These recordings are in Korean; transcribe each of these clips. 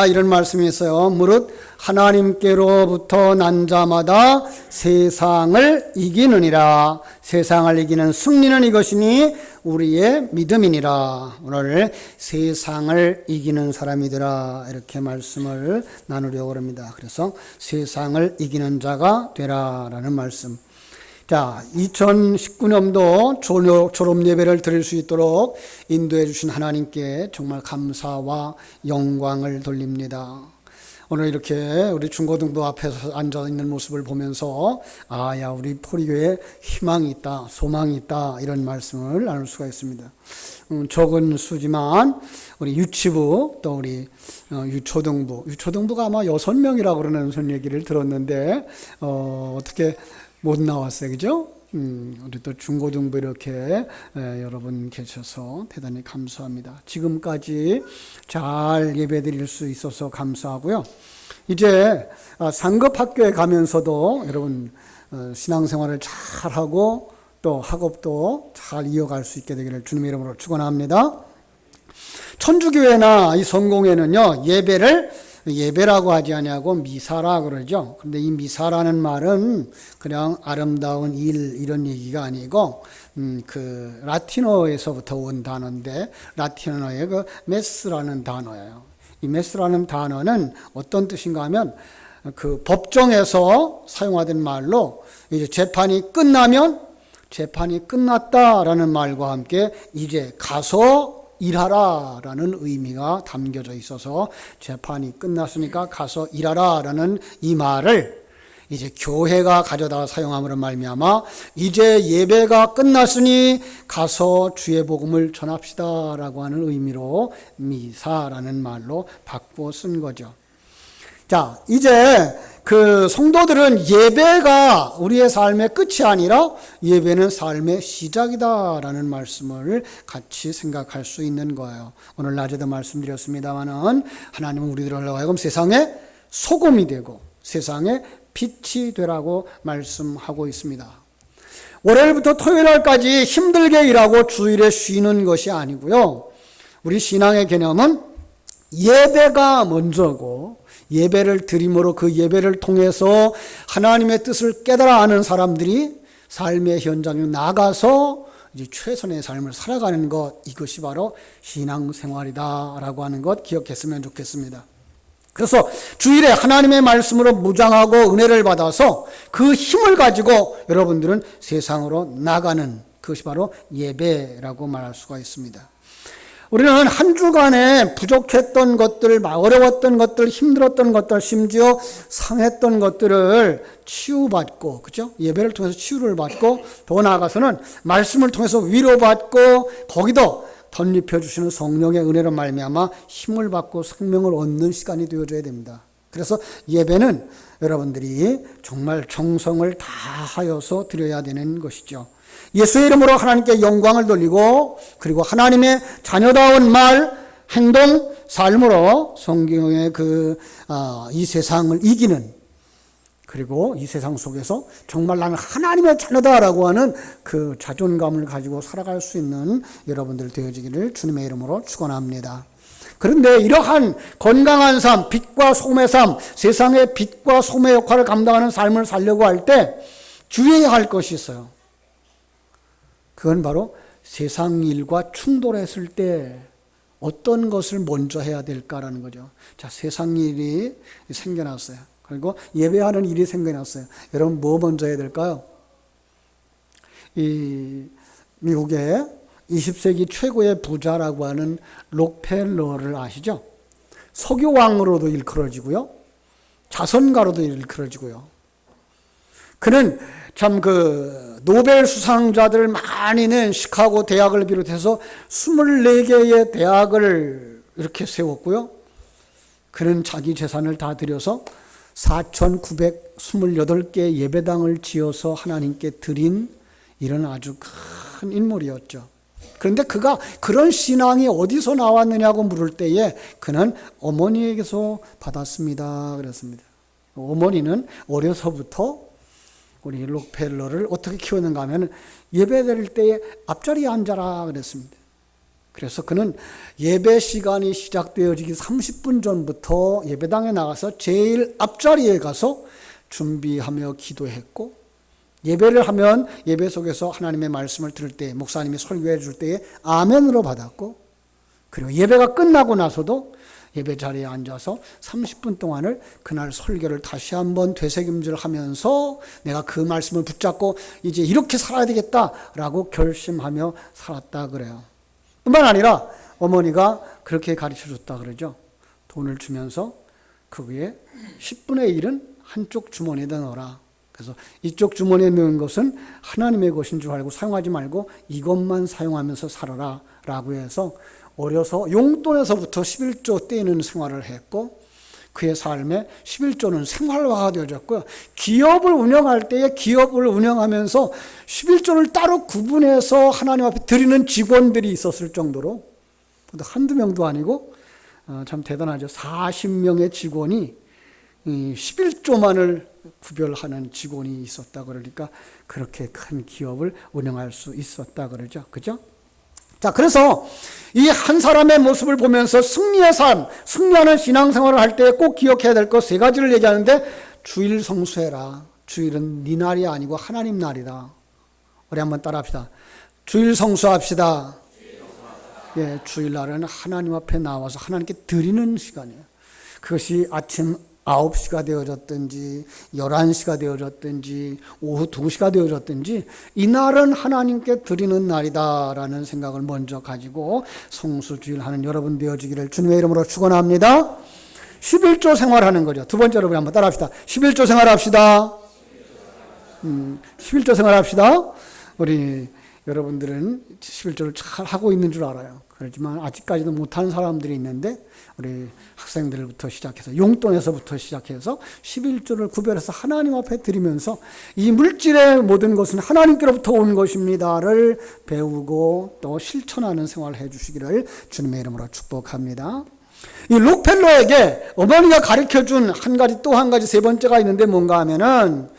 이런 말씀이 있어요. 무릇 하나님께로부터 난 자마다 세상을 이기느니라. 세상을 이기는 승리는 이것이니 우리의 믿음이니라. 오늘 세상을 이기는 사람이더라, 이렇게 말씀을 나누려고 합니다. 그래서 세상을 이기는 자가 되라라는 말씀. 자, 2019년도 졸업 예배를 드릴 수 있도록 인도해 주신 하나님께 정말 감사와 영광을 돌립니다. 오늘 이렇게 우리 중고등부 앞에서 앉아 있는 모습을 보면서 야, 우리 포리교에 희망이 있다, 소망이 있다, 이런 말씀을 나눌 수가 있습니다. 적은 수지만 우리 유치부, 또 우리 유초등부가 아마 6명이라고 그러는 무슨 얘기를 들었는데 어떻게 못 나왔어요, 그죠? 우리 또 중고등부 이렇게 여러분 계셔서 대단히 감사합니다. 지금까지 잘 예배드릴 수 있어서 감사하고요. 이제 상급학교에 가면서도 여러분 신앙생활을 잘하고 또 학업도 잘 이어갈 수 있게 되기를 주님의 이름으로 축원합니다. 천주교회나 이 성공회는요, 예배라고 하지 아니하고 미사라 그러죠. 근데 이 미사라는 말은 그냥 아름다운 일, 이런 얘기가 아니고 그 라틴어에서부터 온 단어인데, 라틴어의 그 메스라는 단어예요. 이 메스라는 단어는 어떤 뜻인가 하면 그 법정에서 사용하던 말로 이제 재판이 끝나면 재판이 끝났다라는 말과 함께 이제 가서 일하라 라는 의미가 담겨져 있어서 재판이 끝났으니까 가서 일하라 라는 이 말을 이제 교회가 가져다 사용함으로 말미암아 이제 예배가 끝났으니 가서 주의 복음을 전합시다 라고 하는 의미로 미사라는 말로 바꿔 쓴 거죠. 자, 이제 그 성도들은 예배가 우리의 삶의 끝이 아니라 예배는 삶의 시작이다라는 말씀을 같이 생각할 수 있는 거예요. 오늘 낮에도 말씀드렸습니다마는 하나님은 우리들로 하여금 세상의 소금이 되고 세상의 빛이 되라고 말씀하고 있습니다. 월요일부터 토요일까지 힘들게 일하고 주일에 쉬는 것이 아니고요. 우리 신앙의 개념은 예배가 먼저고 예배를 드림으로 그 예배를 통해서 하나님의 뜻을 깨달아 아는 사람들이 삶의 현장에 나가서 이제 최선의 삶을 살아가는 것, 이것이 바로 신앙생활이다라고 하는 것 기억했으면 좋겠습니다. 그래서 주일에 하나님의 말씀으로 무장하고 은혜를 받아서 그 힘을 가지고 여러분들은 세상으로 나가는 그것이 바로 예배라고 말할 수가 있습니다. 우리는 한 주간에 부족했던 것들, 어려웠던 것들, 힘들었던 것들, 심지어 상했던 것들을 치유받고, 그죠? 예배를 통해서 치유를 받고, 더 나아가서는 말씀을 통해서 위로받고, 거기도 덧입혀 주시는 성령의 은혜로 말미암아 힘을 받고 생명을 얻는 시간이 되어줘야 됩니다. 그래서 예배는 여러분들이 정말 정성을 다하여서 드려야 되는 것이죠. 예수의 이름으로 하나님께 영광을 돌리고 그리고 하나님의 자녀다운 말, 행동, 삶으로 성경의 이 세상을 이기는, 그리고 이 세상 속에서 정말 나는 하나님의 자녀다라고 하는 그 자존감을 가지고 살아갈 수 있는 여러분들 되어지기를 주님의 이름으로 축원합니다. 그런데 이러한 건강한 삶, 빛과 소금의 삶, 세상의 빛과 소금의 역할을 감당하는 삶을 살려고 할 때 주의해야 할 것이 있어요. 그건 바로 세상 일과 충돌했을 때 어떤 것을 먼저 해야 될까라는 거죠. 자, 세상 일이 생겨났어요. 그리고 예배하는 일이 생겨났어요. 여러분 뭐 먼저 해야 될까요? 이 미국의 20세기 최고의 부자라고 하는 록펠러를 아시죠? 석유왕으로도 일컬어지고요. 자선가로도 일컬어지고요. 그는 참 노벨 수상자들 많이 낸 시카고 대학을 비롯해서 24개의 대학을 이렇게 세웠고요. 그는 자기 재산을 다 들여서 4,928개 예배당을 지어서 하나님께 드린 이런 아주 큰 인물이었죠. 그런데 그가 그런 신앙이 어디서 나왔느냐고 물을 때에 그는 어머니에게서 받았습니다. 그랬습니다. 어머니는 어려서부터 우리 록펠러를 어떻게 키웠는가 하면 예배 드릴 때에 앞자리에 앉아라 그랬습니다. 그래서 그는 예배 시간이 시작되어지기 30분 전부터 예배당에 나가서 제일 앞자리에 가서 준비하며 기도했고, 예배를 하면 예배 속에서 하나님의 말씀을 들을 때, 목사님이 설교해 줄 때에 아멘으로 받았고, 그리고 예배가 끝나고 나서도 예배 자리에 앉아서 30분 동안을 그날 설교를 다시 한번 되새김질 하면서 내가 그 말씀을 붙잡고 이제 이렇게 살아야 되겠다라고 결심하며 살았다 그래요. 뿐만 아니라 어머니가 그렇게 가르쳐 줬다 그러죠. 돈을 주면서 그 위에 10분의 1은 한쪽 주머니에다 넣어라. 그래서 이쪽 주머니에 넣은 것은 하나님의 것인 줄 알고 사용하지 말고 이것만 사용하면서 살아라 라고 해서 어려서 용돈에서부터 11조 떼는 생활을 했고, 그의 삶에 11조는 생활화가 되어졌고요. 기업을 운영할 때에 기업을 운영하면서 11조를 따로 구분해서 하나님 앞에 드리는 직원들이 있었을 정도로, 한두 명도 아니고 참 대단하죠. 40명의 직원이 11조만을 구별하는 직원이 있었다 그러니까 그렇게 큰 기업을 운영할 수 있었다 그러죠. 그죠? 자, 그래서 이 한 사람의 모습을 보면서 승리의 삶, 승리하는 신앙생활을 할 때 꼭 기억해야 될 것 세 가지를 얘기하는데, 주일 성수해라. 주일은 네 날이 아니고 하나님 날이다. 우리 한번 따라 합시다. 주일 성수합시다. 예, 주일날은 하나님 앞에 나와서 하나님께 드리는 시간이에요. 그것이 아침 9시가 되어졌든지 11시가 되어졌든지 오후 2시가 되어졌든지 이날은 하나님께 드리는 날이다라는 생각을 먼저 가지고 성수주일하는 여러분 되어지기를 주님의 이름으로 축원합니다. 11조 생활하는 거죠. 두 번째로 우리 한번 따라합시다. 11조 생활합시다. 11조 생활합시다. 우리 여러분들은 11조를 잘 하고 있는 줄 알아요. 그렇지만 아직까지도 못하는 사람들이 있는데, 우리 학생들부터 시작해서 용돈에서부터 시작해서 11조를 구별해서 하나님 앞에 드리면서 이 물질의 모든 것은 하나님께로부터 온 것입니다를 배우고 또 실천하는 생활을 해주시기를 주님의 이름으로 축복합니다. 이 록펠러에게 어머니가 가르쳐준 또 한 가지 세 번째가 있는데 뭔가 하면은,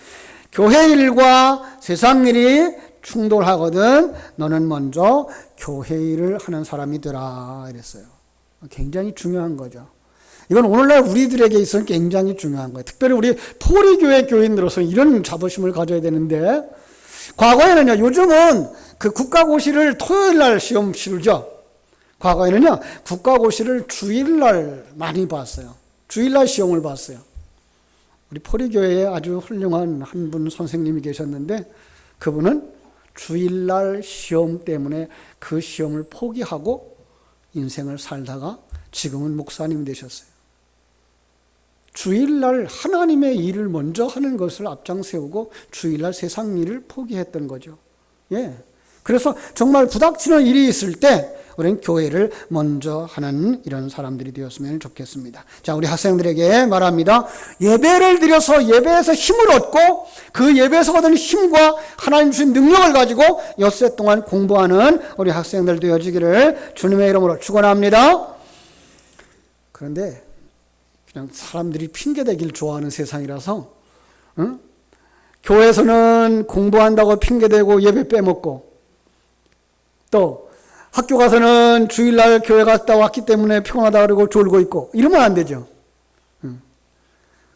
교회 일과 세상 일이 충돌하거든 너는 먼저 교회 일을 하는 사람이 되라 이랬어요. 굉장히 중요한 거죠. 이건 오늘날 우리들에게 있어서 굉장히 중요한 거예요. 특별히 우리 포리교회 교인으로서 이런 자부심을 가져야 되는데, 과거에는요, 요즘은 그 국가고시를 토요일날 시험 치르죠. 과거에는요, 국가고시를 주일날 많이 봤어요. 주일날 시험을 봤어요. 우리 포리교회에 아주 훌륭한 한 분 선생님이 계셨는데, 그분은 주일날 시험 때문에 그 시험을 포기하고 인생을 살다가 지금은 목사님이 되셨어요. 주일날 하나님의 일을 먼저 하는 것을 앞장 세우고 주일날 세상 일을 포기했던 거죠. 예. 그래서 정말 부닥치는 일이 있을 때 우리는 교회를 먼저 하는 이런 사람들이 되었으면 좋겠습니다. 자, 우리 학생들에게 말합니다. 예배를 드려서 예배에서 힘을 얻고 그 예배에서 얻은 힘과 하나님 주신 능력을 가지고 엿새 동안 공부하는 우리 학생들 되어지기를 주님의 이름으로 축원합니다. 그런데 그냥 사람들이 핑계대길 좋아하는 세상이라서, 응? 교회에서는 공부한다고 핑계대고 예배 빼먹고, 또 학교 가서는 주일날 교회 갔다 왔기 때문에 피곤하다 그러고 졸고 있고, 이러면 안 되죠.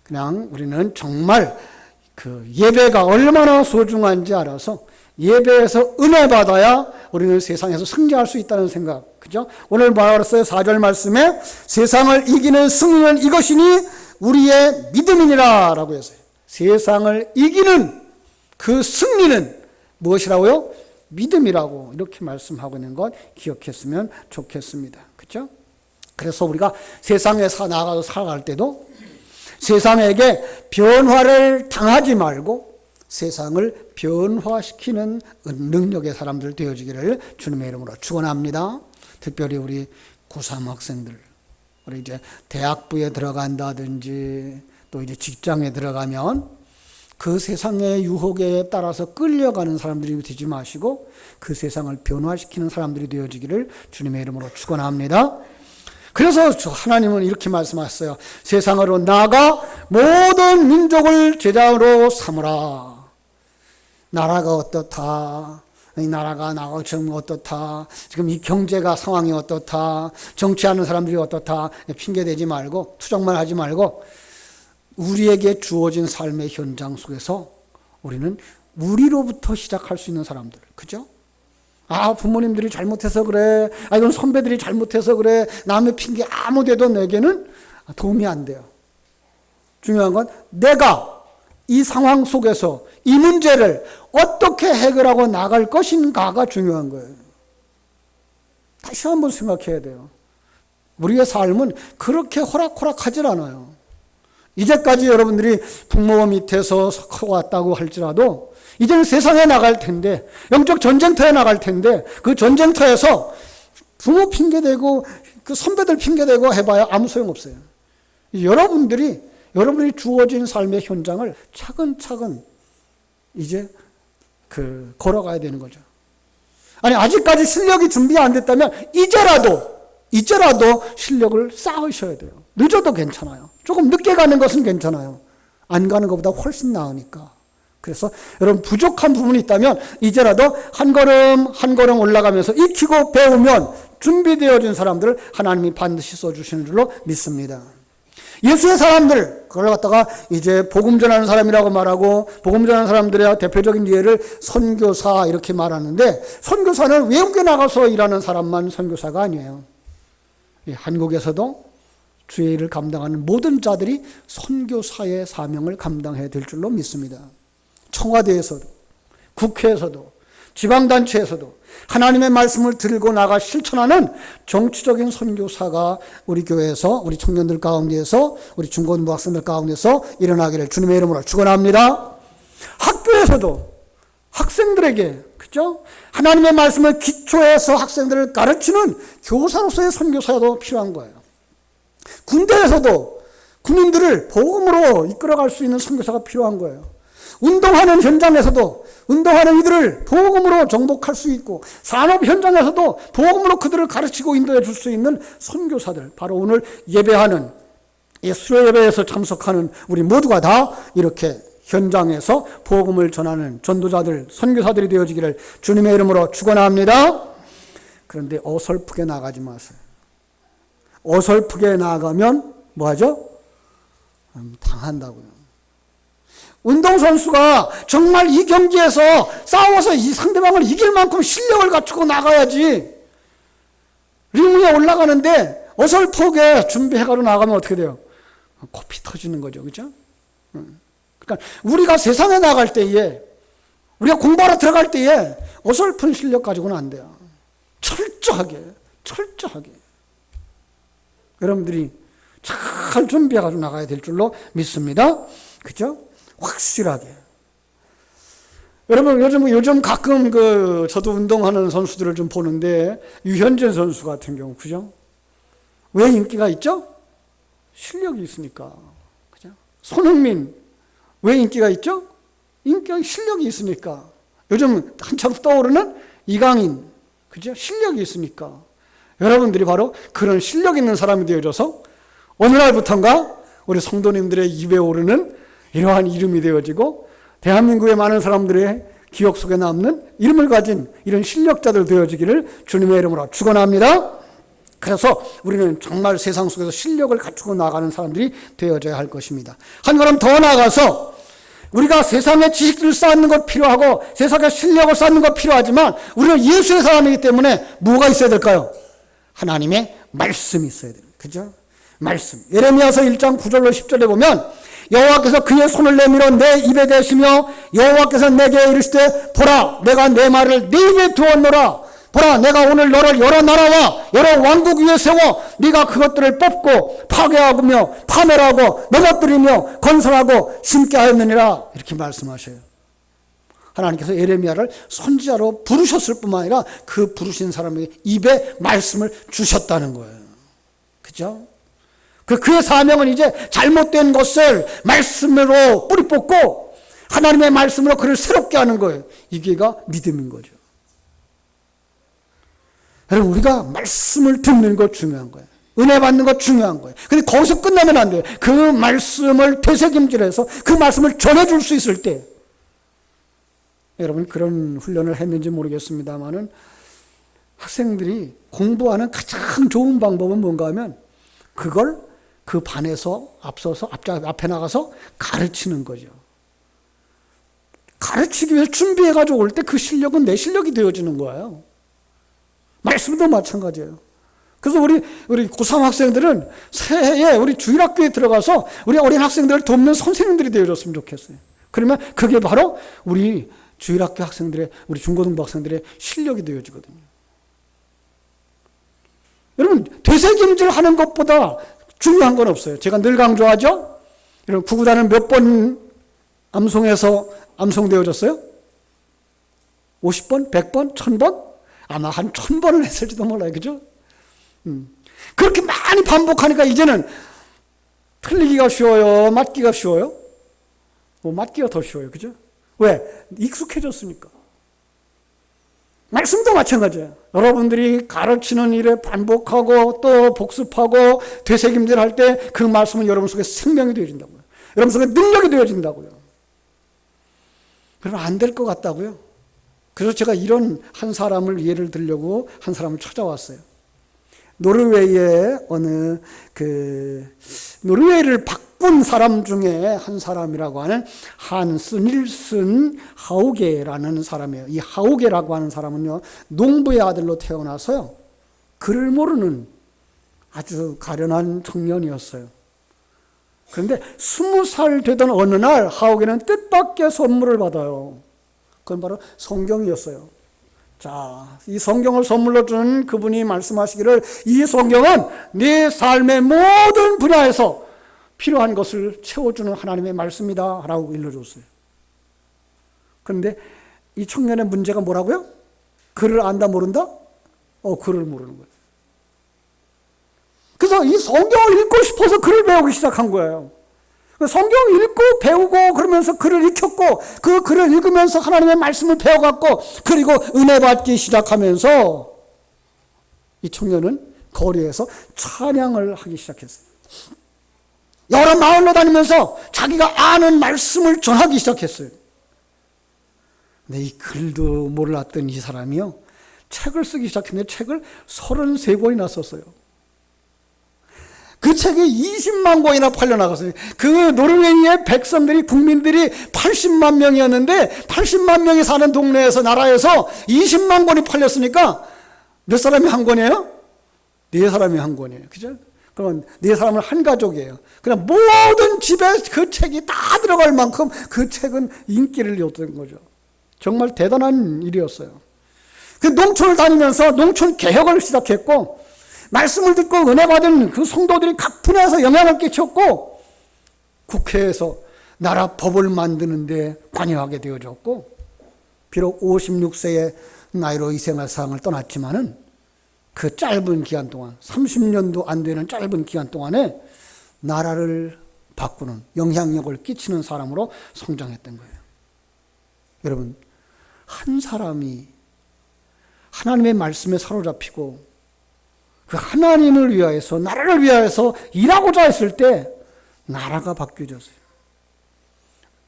그냥 우리는 정말 그 예배가 얼마나 소중한지 알아서 예배에서 은혜 받아야 우리는 세상에서 승리할 수 있다는 생각. 그죠? 오늘 말했어요. 4절 말씀에 세상을 이기는 승리는 이것이니 우리의 믿음이니라 라고 했어요. 세상을 이기는 그 승리는 무엇이라고요? 믿음이라고 이렇게 말씀하고 있는 것 기억했으면 좋겠습니다. 그렇죠? 그래서 우리가 세상에 나가서 살아갈 때도 세상에게 변화를 당하지 말고 세상을 변화시키는 능력의 사람들 되어지기를 주님의 이름으로 축원합니다. 특별히 우리 고3 학생들, 우리 이제 대학부에 들어간다든지 또 이제 직장에 들어가면 그 세상의 유혹에 따라서 끌려가는 사람들이 되지 마시고 그 세상을 변화시키는 사람들이 되어지기를 주님의 이름으로 축원합니다. 그래서 하나님은 이렇게 말씀하셨어요. 세상으로 나아가 모든 민족을 제자로 삼으라. 나라가 어떻다, 이 나라가 나가 지금 어떻다, 지금 이 경제가 상황이 어떻다, 정치하는 사람들이 어떻다 핑계대지 말고 투정만 하지 말고 우리에게 주어진 삶의 현장 속에서 우리는 우리로부터 시작할 수 있는 사람들, 그죠? 아, 부모님들이 잘못해서 그래, 아, 이건 선배들이 잘못해서 그래, 남의 핑계 아무 데도 내게는 도움이 안 돼요. 중요한 건 내가 이 상황 속에서 이 문제를 어떻게 해결하고 나갈 것인가가 중요한 거예요. 다시 한번 생각해야 돼요. 우리의 삶은 그렇게 호락호락하질 않아요. 이제까지 여러분들이 부모 밑에서 왔다고 할지라도 이제는 세상에 나갈 텐데, 영적 전쟁터에 나갈 텐데, 그 전쟁터에서 부모 핑계대고 그 선배들 핑계대고 해봐야 아무 소용없어요. 여러분들이 주어진 삶의 현장을 차근차근 이제 걸어가야 되는 거죠. 아니, 아직까지 실력이 준비 안 됐다면 이제라도 실력을 쌓으셔야 돼요. 늦어도 괜찮아요. 조금 늦게 가는 것은 괜찮아요. 안 가는 것보다 훨씬 나으니까. 그래서 여러분 부족한 부분이 있다면 이제라도 한 걸음 한 걸음 올라가면서 익히고 배우면 준비되어진 사람들을 하나님이 반드시 써주시는 줄로 믿습니다. 예수의 사람들, 그걸 갖다가 이제 복음 전하는 사람이라고 말하고, 복음 전하는 사람들의 대표적인 예를 선교사 이렇게 말하는데, 선교사는 외국에 나가서 일하는 사람만 선교사가 아니에요. 한국에서도 주의 일을 감당하는 모든 자들이 선교사의 사명을 감당해야 될 줄로 믿습니다. 청와대에서도, 국회에서도, 지방단체에서도 하나님의 말씀을 들고 나가 실천하는 정치적인 선교사가 우리 교회에서, 우리 청년들 가운데에서, 우리 중고등부 학생들 가운데서 일어나기를 주님의 이름으로 축원합니다. 학교에서도 학생들에게, 그죠? 하나님의 말씀을 기초해서 학생들을 가르치는 교사로서의 선교사도 필요한 거예요. 군대에서도 군인들을 복음으로 이끌어갈 수 있는 선교사가 필요한 거예요. 운동하는 현장에서도 운동하는 이들을 복음으로 정복할 수 있고, 산업 현장에서도 복음으로 그들을 가르치고 인도해 줄 수 있는 선교사들, 바로 오늘 예배하는 수요 예배에서 참석하는 우리 모두가 다 이렇게 현장에서 복음을 전하는 전도자들, 선교사들이 되어지기를 주님의 이름으로 축원합니다. 그런데 어설프게 나가지 마세요. 어설프게 나가면 뭐하죠? 당한다고요. 운동선수가 정말 이 경기에서 싸워서 이 상대방을 이길 만큼 실력을 갖추고 나가야지. 링 위에 올라가는데 어설프게 준비해가지고 나가면 어떻게 돼요? 코피 터지는 거죠. 그죠? 그러니까 우리가 세상에 나갈 때에, 우리가 공부하러 들어갈 때에 어설픈 실력 가지고는 안 돼요. 철저하게. 여러분들이 잘 준비해가지고 나가야 될 줄로 믿습니다. 그죠? 확실하게. 여러분, 요즘 가끔 저도 운동하는 선수들을 좀 보는데, 유현진 선수 같은 경우, 그죠? 왜 인기가 있죠? 실력이 있으니까. 그죠? 손흥민, 왜 인기가 있죠? 실력이 있으니까. 요즘 한참 떠오르는 이강인, 그죠? 실력이 있으니까. 여러분들이 바로 그런 실력 있는 사람이 되어져서 어느 날부턴가 우리 성도님들의 입에 오르는 이러한 이름이 되어지고 대한민국의 많은 사람들의 기억 속에 남는 이름을 가진 이런 실력자들 되어지기를 주님의 이름으로 축원합니다. 그래서 우리는 정말 세상 속에서 실력을 갖추고 나가는 사람들이 되어져야 할 것입니다. 한 걸음 더 나아가서 우리가 세상의 지식들을 쌓는 것 필요하고 세상의 실력을 쌓는 것 필요하지만 우리는 예수의 사람이기 때문에 뭐가 있어야 될까요? 하나님의 말씀이 있어야 됩니다. 그죠? 말씀. 예레미야서 1장 9절로 10절에 보면 여호와께서 그의 손을 내밀어 내 입에 대시며 여호와께서 내게 이르시되 보라 내가 내 말을 네 입에 두었노라. 보라 내가 오늘 너를 여러 나라와 여러 왕국 위에 세워 네가 그것들을 뽑고 파괴하며 파멸하고 넘어뜨리며 건설하고 심게 하였느니라. 이렇게 말씀하셔요. 하나님께서 예레미야를 선지자로 부르셨을 뿐만 아니라 그 부르신 사람의 입에 말씀을 주셨다는 거예요. 그죠? 그의 사명은 이제 잘못된 것을 말씀으로 뿌리 뽑고 하나님의 말씀으로 그를 새롭게 하는 거예요. 이게가 믿음인 거죠. 여러분, 우리가 말씀을 듣는 것 중요한 거예요. 은혜 받는 것 중요한 거예요. 근데 거기서 끝나면 안 돼요. 그 말씀을 되새김질해서 그 말씀을 전해줄 수 있을 때 여러분 그런 훈련을 했는지 모르겠습니다만은 학생들이 공부하는 가장 좋은 방법은 뭔가 하면 그걸 그 반에서 앞에 나가서 가르치는 거죠. 가르치기 위해 준비해가지고 올 때 그 실력은 내 실력이 되어지는 거예요. 말씀도 마찬가지예요. 그래서 우리 고3 학생들은 새해에 우리 주일학교에 들어가서 우리 어린 학생들을 돕는 선생님들이 되어줬으면 좋겠어요. 그러면 그게 바로 우리 주일학교 학생들의, 우리 중고등부 학생들의 실력이 되어지거든요. 여러분, 되새김질 하는 것보다 중요한 건 없어요. 제가 늘 강조하죠? 여러분, 구구단은 몇 번 암송해서 암송되어졌어요? 50번? 100번? 1000번? 아마 한 1000번을 했을지도 몰라요. 그죠? 그렇게 많이 반복하니까 이제는 틀리기가 쉬워요? 맞기가 쉬워요? 맞기가 더 쉬워요. 그죠? 왜? 익숙해졌으니까. 말씀도 마찬가지예요. 여러분들이 가르치는 일에 반복하고 또 복습하고 되새김질 할 때 그 말씀은 여러분 속에 생명이 되어진다고요. 여러분 속에 능력이 되어진다고요. 그러면 안 될 것 같다고요. 그래서 제가 이런 한 사람을 예를 들려고 한 사람을 찾아왔어요. 노르웨이의 노르웨이를 바꾼 사람 중에 한 사람이라고 하는 한스 닐슨 하우게라는 사람이에요. 이 하우게라고 하는 사람은요, 농부의 아들로 태어나서요, 글을 모르는 아주 가련한 청년이었어요. 그런데 20살 되던 어느 날 하우게는 뜻밖의 선물을 받아요. 그건 바로 성경이었어요. 자, 이 성경을 선물로 준 그분이 말씀하시기를 이 성경은 네 삶의 모든 분야에서 필요한 것을 채워주는 하나님의 말씀이다 라고 일러줬어요. 그런데 이 청년의 문제가 뭐라고요? 글을 안다 모른다? 글을 모르는 거예요. 그래서 이 성경을 읽고 싶어서 글을 배우기 시작한 거예요. 성경 읽고 배우고 그러면서 글을 익혔고 그 글을 읽으면서 하나님의 말씀을 배워갖고 그리고 은혜 받기 시작하면서 이 청년은 거리에서 찬양을 하기 시작했어요. 여러 마을로 다니면서 자기가 아는 말씀을 전하기 시작했어요. 근데 이 글도 몰랐던 이 사람이요, 책을 쓰기 시작했는데 책을 33권이나 썼어요. 그 책이 20만 권이나 팔려나갔어요. 그 노르웨이의 백성들이, 국민들이 80만 명이었는데 80만 명이 사는 동네에서, 나라에서 20만 권이 팔렸으니까 몇 사람이 한 권이에요? 4사람이 한 권이에요. 그죠? 그러면 4사람은 한 가족이에요. 그냥 모든 집에 그 책이 다 들어갈 만큼 그 책은 인기를 얻은 거죠. 정말 대단한 일이었어요. 그 농촌을 다니면서 농촌 개혁을 시작했고, 말씀을 듣고 은혜 받은 그 성도들이 각 분야에서 영향을 끼쳤고, 국회에서 나라 법을 만드는데 관여하게 되어졌고, 비록 56세의 나이로 이 생활상을 떠났지만은 그 짧은 기간 동안, 30년도 안 되는 짧은 기간 동안에 나라를 바꾸는, 영향력을 끼치는 사람으로 성장했던 거예요. 여러분, 한 사람이 하나님의 말씀에 사로잡히고 그 하나님을 위하여서, 나라를 위하여서 일하고자 했을 때 나라가 바뀌어졌어요.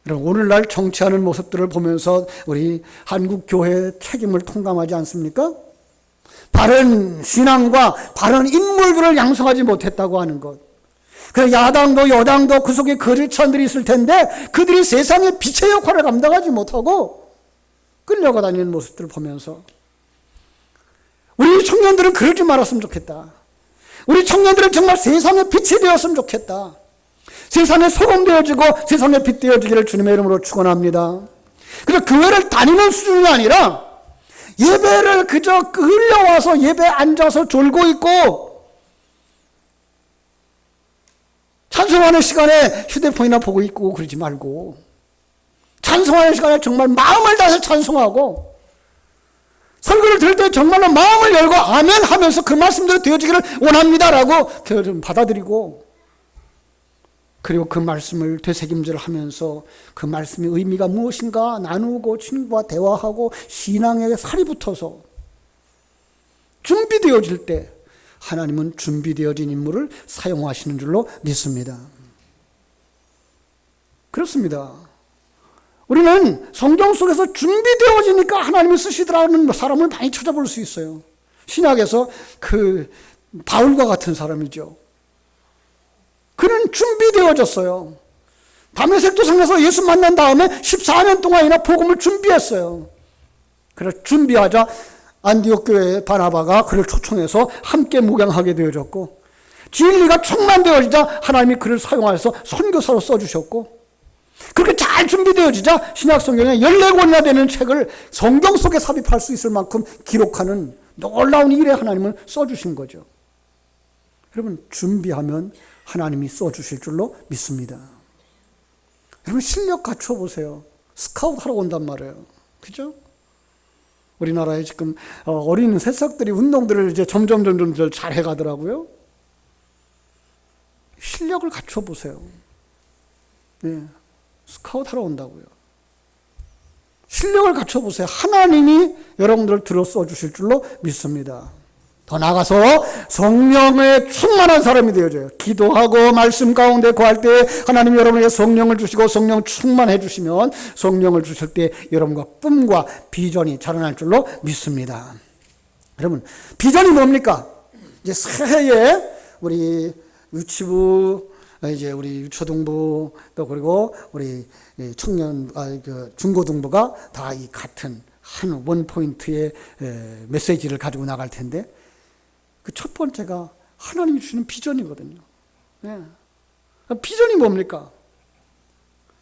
여러분, 오늘날 정치하는 모습들을 보면서 우리 한국 교회의 책임을 통감하지 않습니까? 바른 신앙과 바른 인물들을 양성하지 못했다고 하는 것. 그 야당도 여당도 그 속에 거짓천들이 있을 텐데 그들이 세상의 빛의 역할을 감당하지 못하고 끌려가 다니는 모습들을 보면서 우리 청년들은 그러지 말았으면 좋겠다. 우리 청년들은 정말 세상의 빛이 되었으면 좋겠다. 세상의 소금 되어지고 세상의 빛 되어지기를 주님의 이름으로 축원합니다. 그래서 교회를 다니는 수준이 아니라 예배를 그저 끌려와서 예배에 앉아서 졸고 있고 찬송하는 시간에 휴대폰이나 보고 있고 그러지 말고, 찬송하는 시간에 정말 마음을 다해서 찬송하고, 설교를 들을 때 정말로 마음을 열고 아멘 하면서 그 말씀대로 되어지기를 원합니다라고 좀 받아들이고, 그리고 그 말씀을 되새김질하면서 그 말씀의 의미가 무엇인가 나누고 친구와 대화하고 신앙에 살이 붙어서 준비되어질 때 하나님은 준비되어진 인물을 사용하시는 줄로 믿습니다. 그렇습니다. 우리는 성경 속에서 준비되어지니까 하나님이 쓰시더라는 사람을 많이 찾아볼 수 있어요. 신약에서 그 바울과 같은 사람이죠. 그는 준비되어졌어요. 다메섹 도상에서 예수 만난 다음에 14년 동안이나 복음을 준비했어요. 그래서 준비하자 안디옥 교회의 바나바가 그를 초청해서 함께 목양하게 되어졌고, 진리가 충만되어지자 하나님이 그를 사용하여서 선교사로 써주셨고, 그렇게 잘 준비되어지자 신약 성경에 14권이나 되는 책을 성경 속에 삽입할 수 있을 만큼 기록하는 놀라운 일에 하나님은 써주신 거죠. 여러분, 준비하면 하나님이 써주실 줄로 믿습니다. 여러분, 실력 갖춰보세요. 스카우트 하러 온단 말이에요. 그죠? 우리나라에 지금 어린 새싹들이 운동들을 이제 점점 잘 해가더라고요. 실력을 갖춰보세요. 네. 스카우트 하러 온다고요. 실력을 갖춰보세요. 하나님이 여러분들을 들어 써주실 줄로 믿습니다. 더 나아가서 성령에 충만한 사람이 되어져요. 기도하고 말씀 가운데 구할 때 하나님이 여러분에게 성령을 주시고 성령 충만해 주시면 성령을 주실 때 여러분과 꿈과 비전이 자라날 줄로 믿습니다. 여러분, 비전이 뭡니까? 이제 새해에 우리 유치부, 이제 우리 유초등부, 또 그리고 우리 청년, 중고등부가 다 이 같은 한 원포인트의 메시지를 가지고 나갈 텐데, 그 첫 번째가 하나님이 주시는 비전이거든요. 네. 비전이 뭡니까?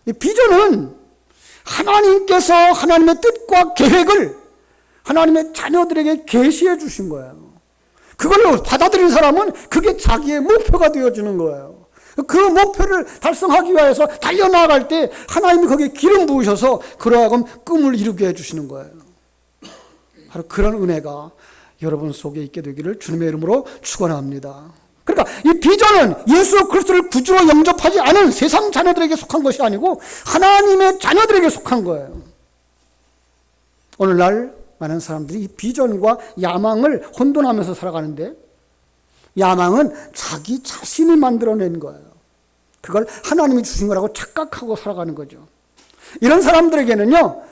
이 비전은 하나님께서 하나님의 뜻과 계획을 하나님의 자녀들에게 계시해 주신 거예요. 그걸로 받아들인 사람은 그게 자기의 목표가 되어지는 거예요. 그 목표를 달성하기 위해서 달려나갈 때 하나님이 거기에 기름 부으셔서 그러하금 꿈을 이루게 해주시는 거예요. 바로 그런 은혜가 여러분 속에 있게 되기를 주님의 이름으로 축원합니다. 그러니까 이 비전은 예수 그리스도를 구주로 영접하지 않은 세상 자녀들에게 속한 것이 아니고 하나님의 자녀들에게 속한 거예요. 오늘날 많은 사람들이 이 비전과 야망을 혼돈하면서 살아가는데, 야망은 자기 자신이 만들어낸 거예요. 그걸 하나님이 주신 거라고 착각하고 살아가는 거죠. 이런 사람들에게는요,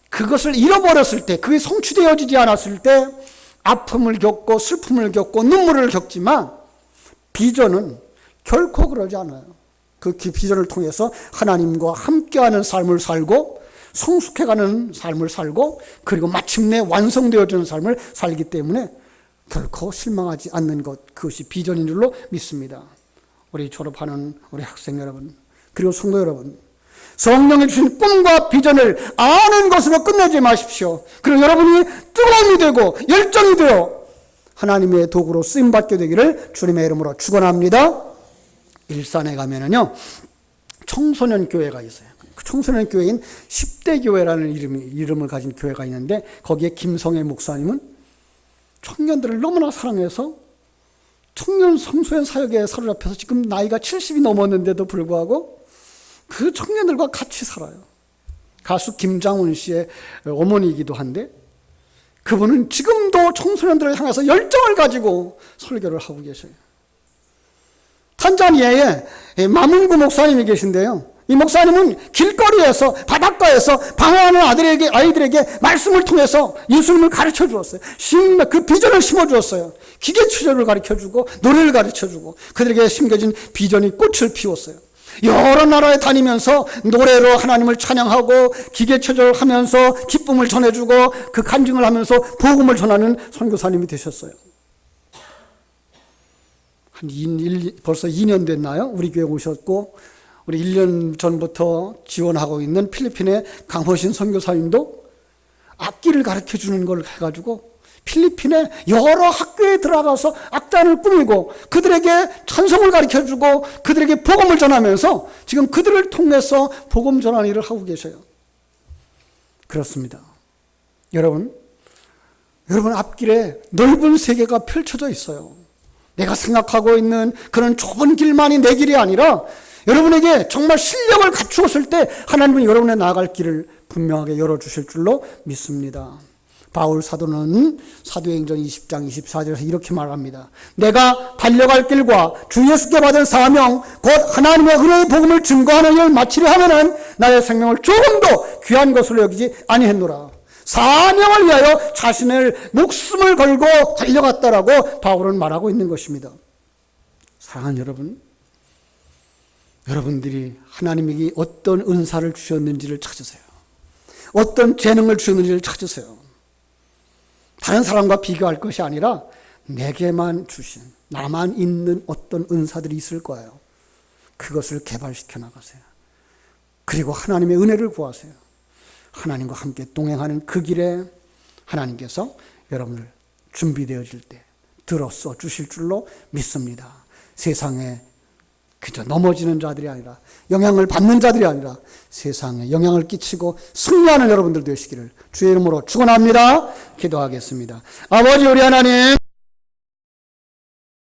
그것을 잃어버렸을 때, 그게 성취되어지지 않았을 때 아픔을 겪고 슬픔을 겪고 눈물을 겪지만, 비전은 결코 그러지 않아요. 그 비전을 통해서 하나님과 함께하는 삶을 살고 성숙해가는 삶을 살고, 그리고 마침내 완성되어지는 삶을 살기 때문에 결코 실망하지 않는 것, 그것이 비전인 줄로 믿습니다. 우리 졸업하는 우리 학생 여러분, 그리고 성도 여러분, 성령이 주신 꿈과 비전을 아는 것으로 끝내지 마십시오. 그리고 여러분이 뜨거움이 되고 열정이 되어 하나님의 도구로 쓰임받게 되기를 주님의 이름으로 축원합니다. 일산에 가면은요, 청소년 교회가 있어요. 그 청소년 교회인 10대 교회라는 이름을 가진 교회가 있는데, 거기에 김성애 목사님은 청년들을 너무나 사랑해서 청년 성소년 사역에 사로잡혀서 지금 나이가 70이 넘었는데도 불구하고 그 청년들과 같이 살아요. 가수 김장훈 씨의 어머니이기도 한데, 그분은 지금도 청소년들을 향해서 열정을 가지고 설교를 하고 계셔요. 탄자니아에 마문구 목사님이 계신데요, 이 목사님은 길거리에서, 바닷가에서 방황하는 아이들에게 말씀을 통해서 예수님을 가르쳐 주었어요. 그 비전을 심어 주었어요. 기계체조를 가르쳐 주고 노래를 가르쳐 주고 그들에게 심겨진 비전이 꽃을 피웠어요. 여러 나라에 다니면서 노래로 하나님을 찬양하고 기계체조를 하면서 기쁨을 전해주고 그 간증을 하면서 복음을 전하는 선교사님이 되셨어요. 벌써 2년 됐나요? 우리 교회 오셨고, 우리 1년 전부터 지원하고 있는 필리핀의 강호신 선교사님도 악기를 가르쳐 주는 걸 해가지고 필리핀의 여러 학교에 들어가서 악단을 꾸미고 그들에게 찬송을 가르쳐 주고 그들에게 복음을 전하면서 지금 그들을 통해서 복음 전하는 일을 하고 계셔요. 그렇습니다. 여러분 앞길에 넓은 세계가 펼쳐져 있어요. 내가 생각하고 있는 그런 좁은 길만이 내 길이 아니라, 여러분에게 정말 실력을 갖추었을 때 하나님은 여러분의 나아갈 길을 분명하게 열어주실 줄로 믿습니다. 바울 사도는 사도행전 20장 24절에서 이렇게 말합니다. 내가 달려갈 길과 주 예수께 받은 사명, 곧 하나님의 은혜의 복음을 증거하는 일을 마치려 하면은 나의 생명을 조금도 귀한 것으로 여기지 아니했노라. 사명을 위하여 자신의 목숨을 걸고 달려갔다라고 바울은 말하고 있는 것입니다. 사랑하는 여러분, 여러분들이 하나님에게 어떤 은사를 주셨는지를 찾으세요. 어떤 재능을 주셨는지를 찾으세요. 다른 사람과 비교할 것이 아니라 내게만 주신, 나만 있는 어떤 은사들이 있을 거예요. 그것을 개발시켜 나가세요. 그리고 하나님의 은혜를 구하세요. 하나님과 함께 동행하는 그 길에 하나님께서 여러분을 준비되어질 때 들어써 주실 줄로 믿습니다. 세상에 그저 넘어지는 자들이 아니라, 영향을 받는 자들이 아니라 세상에 영향을 끼치고 승리하는 여러분들 되시기를 주의 이름으로 축원합니다. 기도하겠습니다. 아버지 우리 하나님,